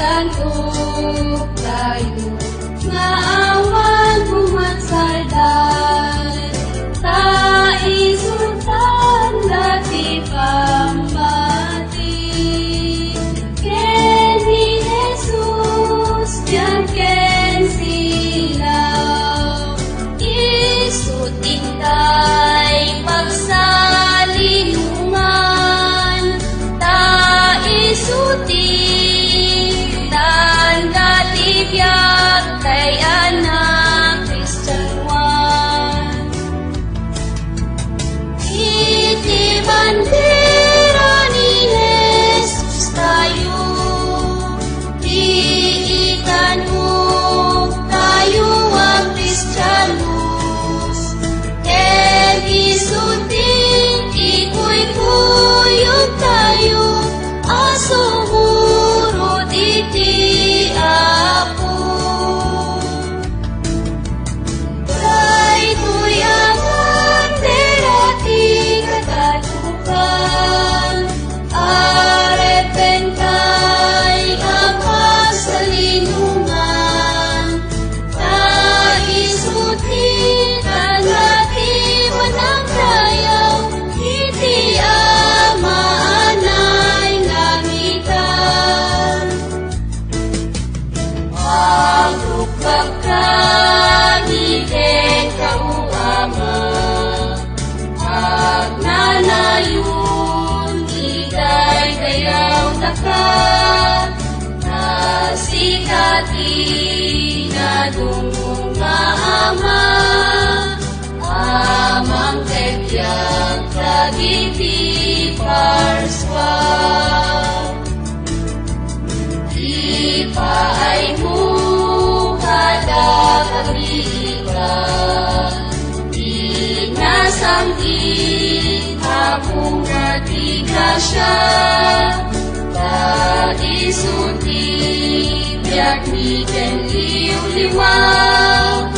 Santo kayo nga awan bumatsaldan, taisutan dati pambati. Ken ni Jesus yan ken silaw, isut itay pagsalinungan, taisuti biag kay anak Christian Juan. Iti bandera ni Jesus tayo, iitanok tayo ang Kristiyanos. Ken isutin, ikuy-kuyog tayo, asumurot iti sikati na dunga ama, amang ketyang tagiti parswa. Ipaay mo kada kaglikan, inasanggi akong natigasya, isuti biag ni ken liw-liwaw,